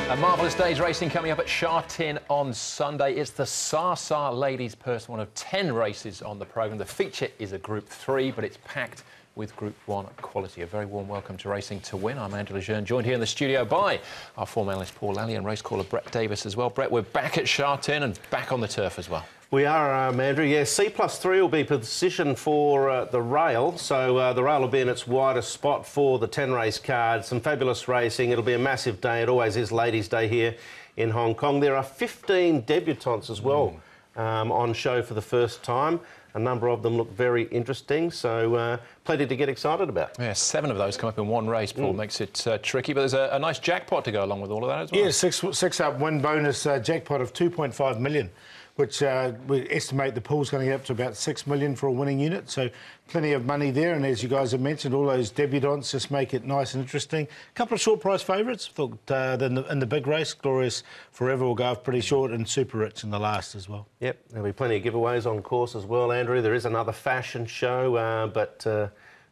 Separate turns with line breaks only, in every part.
A marvellous day's racing coming up at Sha Tin on Sunday. It's the Sa Ladies Purse, one of 10 races on the programme. The feature is a Group 3, but it's packed with Group 1 quality. A very warm welcome to Racing to Win. I'm Andrew Lejeune, joined here in the studio by our former analyst Paul Lally and race caller Brett Davis as well. Brett, we're back at Sha Tin and back on the turf as well.
We are, Andrew. Yeah, C+3 will be positioned for the rail. So the rail will be in its widest spot for the 10-race card. Some fabulous racing. It'll be a massive day. It always is Ladies' Day here in Hong Kong. There are 15 debutantes as well on show for the first time. A number of them look very interesting, so plenty to get excited about.
Yeah, 7 of those come up in one race, Paul. Makes it tricky, but there's a nice jackpot to go along with all of that as well.
Yeah, six up win bonus jackpot of 2.5 million, which we estimate the pool's going to get up to about 6 million for a winning unit, so plenty of money there. And as you guys have mentioned, all those debutantes just make it nice and interesting. A couple of short price favourites. Thought in the big race, Glorious Forever will go off pretty short, and Super Rich in the last as well. Yep,
there'll be plenty of giveaways on course as well, Andrew. There is another fashion show, but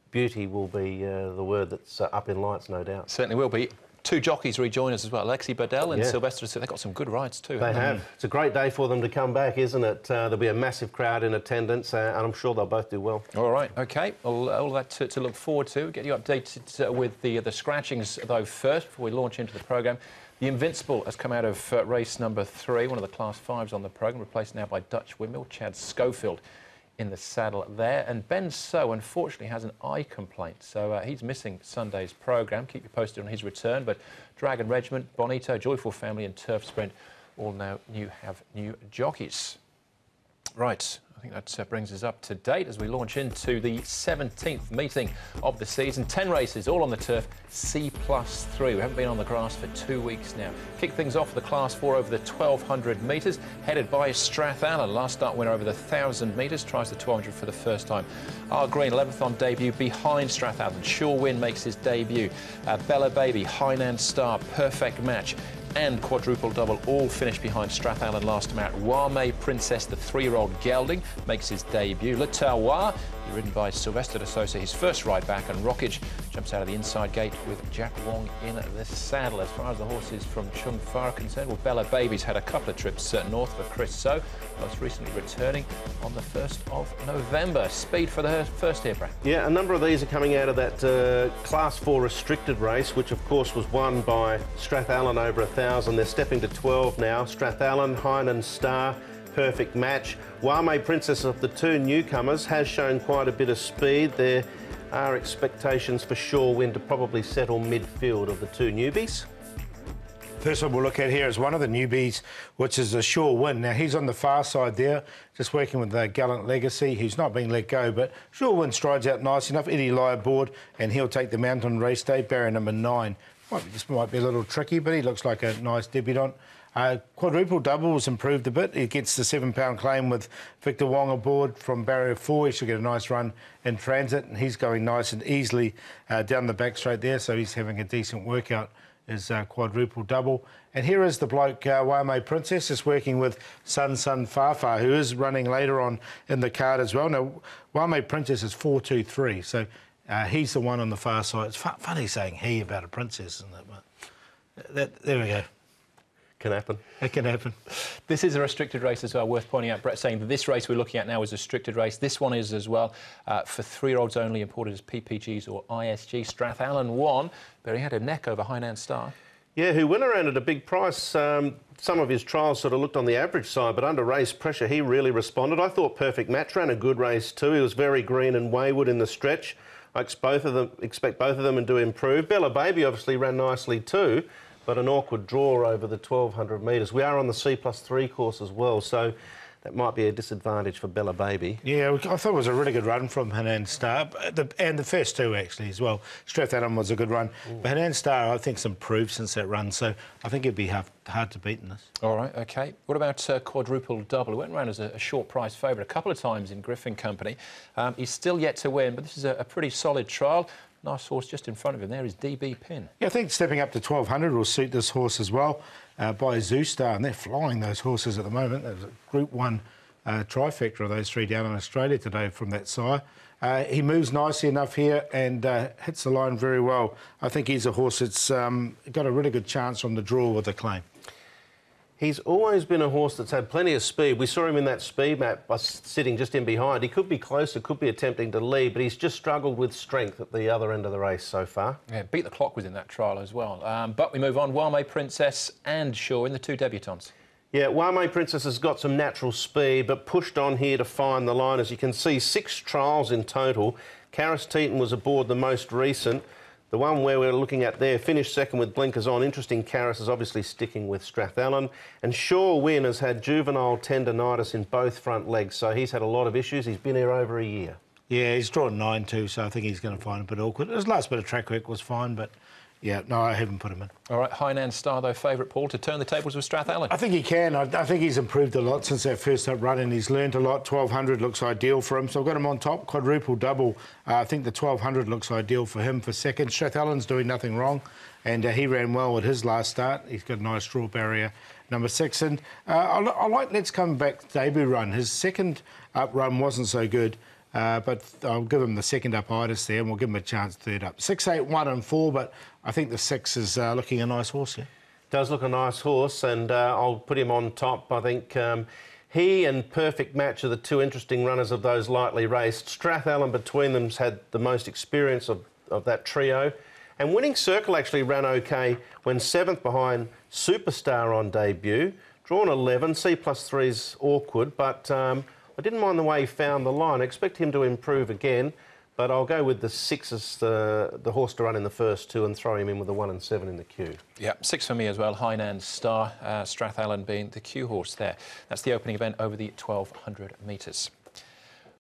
beauty will be the word that's up in lights, no doubt.
Certainly will be. 2 jockeys rejoin us as well, Alexi Bedell and Sylvester. They've got some good rides too.
They have. It's a great day for them to come back, isn't it? There'll be a massive crowd in attendance, and I'm sure they'll both do well.
All right, OK. Well, all that to look forward to. Get you updated with the scratchings, though, first, before we launch into the programme. The Invincible has come out of race number 3, one of the Class 5s on the programme, replaced now by Dutch Windmill, Chad Schofield in the saddle there. And Ben So, unfortunately, has an eye complaint, so he's missing Sunday's programme. Keep you posted on his return. But Dragon Regiment, Bonito, Joyful Family and Turf Sprint all now have new jockeys. Right, I think that brings us up to date as we launch into the 17th meeting of the season. 10 races, all on the turf, C+3. We haven't been on the grass for 2 weeks now. Kick things off with the Class 4 over the 1,200 metres, headed by Strathallan. Last start winner over the 1,000 metres, tries the 1,200 for the first time. Our Green, 11th on debut, behind Strathallan. Sure Win makes his debut. Bella Baby, Hainan Star, Perfect Match, and Quadruple Double all finished behind Strathallan last time out. Wame Princess, the 3-year-old gelding, makes his debut. Le Tawa, ridden by Sylvester de Sosa, his first ride back, and Rockage jumps out of the inside gate with Jack Wong in the saddle. As far as the horses from Chung Fa are concerned, well, Bella Baby's had a couple of trips north for Chris So, most recently returning on the 1st of November. Speed for the first here, Brad.
Yeah, a number of these are coming out of that Class 4 restricted race, which of course was won by Strathallan over 1,000. They're stepping to 12 now. Strathallan, Hainan Star, Perfect Match. Wame Princess of the 2 newcomers has shown quite a bit of speed. There are expectations for Sure Win to probably settle midfield of the 2 newbies.
First one we'll look at here is one of the newbies, which is a Sure Win. Now, he's on the far side there, just working with the Gallant Legacy, who's not being let go, but Sure Win strides out nice enough. Eddie Lie aboard, and he'll take the mountain race day, barrier number 9. This might be a little tricky, but he looks like a nice debutant. Quadruple Double was improved a bit. He gets the 7-pound claim with Victor Wong aboard from barrier 4. He should get a nice run in transit, and he's going nice and easily down the back straight there, so he's having a decent workout. Is Quadruple Double. And here is the bloke, Wame Princess, is working with Sun Fafa, who is running later on in the card as well. Now, Wame Princess is 4-2-3, so he's the one on the far side. It's funny saying he about a princess, isn't it? But there we go.
Can happen.
It can happen.
This is a restricted race as well, worth pointing out. Brett saying that this race we're looking at now is a restricted race. This one is as well, for 3-year-olds only, imported as PPGs or ISG. Strathallan won, but he had a neck over Hainan Star.
Yeah, who went around at a big price. Some of his trials sort of looked on the average side, but under race pressure, he really responded. I thought Perfect Match ran a good race too. He was very green and wayward in the stretch. I expect both of them to improve. Bella Baby obviously ran nicely too, but an awkward draw over the 1,200 metres. We are on the C+3 course as well, so that might be a disadvantage for Bella Baby.
Yeah, I thought it was a really good run from Hainan Star, and the first 2 actually as well. Strathallan was a good run, but Hainan Star I think's improved since that run, so I think it'd be hard to beat in this.
All right, OK. What about Quadruple Double? He went around as a short price favourite a couple of times in Griffin Company. He's still yet to win, but this is a pretty solid trial. Nice horse just in front of him there is DB Pin. Yeah,
I think stepping up to 1,200 will suit this horse as well, by Zoostar, and they're flying, those horses, at the moment. There's a Group 1 trifecta of those 3 down in Australia today from that sire. He moves nicely enough here and hits the line very well. I think he's a horse that's got a really good chance on the draw with the claim.
He's always been a horse that's had plenty of speed. We saw him in that speed map by sitting just in behind. He could be closer, could be attempting to lead, but he's just struggled with strength at the other end of the race so far.
Yeah, beat the clock within that trial as well. But we move on. Wame Princess and Shaw in the two debutants.
Yeah, Wame Princess has got some natural speed, but pushed on here to find the line. As you can see, 6 trials in total. Karis Teton was aboard the most recent. The one where we're looking at there finished second with blinkers on. Interesting, Karis is obviously sticking with Strathallan. And Shaw Win has had juvenile tendinitis in both front legs, so he's had a lot of issues. He's been here over a year.
Yeah, he's drawn 9 too, so I think he's going to find it a bit awkward. His last bit of track work was fine, but yeah, no, I haven't put him in.
All right, Hainan Star, though, favourite, Paul, to turn the tables with Strathallan.
I think he can. I think he's improved a lot since that first up run, and he's learnt a lot. 1200 looks ideal for him, so I've got him on top. Quadruple double. I think the 1200 looks ideal for him for second. Strathallan's doing nothing wrong, and he ran well at his last start. He's got a nice draw barrier. Number 6, and I like Let's Come Back debut run. His second up run wasn't so good. But I'll give him the second up itis there, and we'll give him a chance third up. 6, 8, 1 and 4, but I think the 6 is looking a nice horse here.
Does look a nice horse, and I'll put him on top. I think he and Perfect Match are the two interesting runners of those lightly raced. Strathallan between them's had the most experience of that trio. And Winning Circle actually ran OK when 7th behind Superstar on debut. Drawn 11, C+3's awkward, but I didn't mind the way he found the line. I expect him to improve again, but I'll go with the 6 as the horse to run in the first 2 and throw him in with the 1 and 7 in the queue.
Yeah, 6 for me as well. Hainan Star, Strathallan being the queue horse there. That's the opening event over the 1200 metres.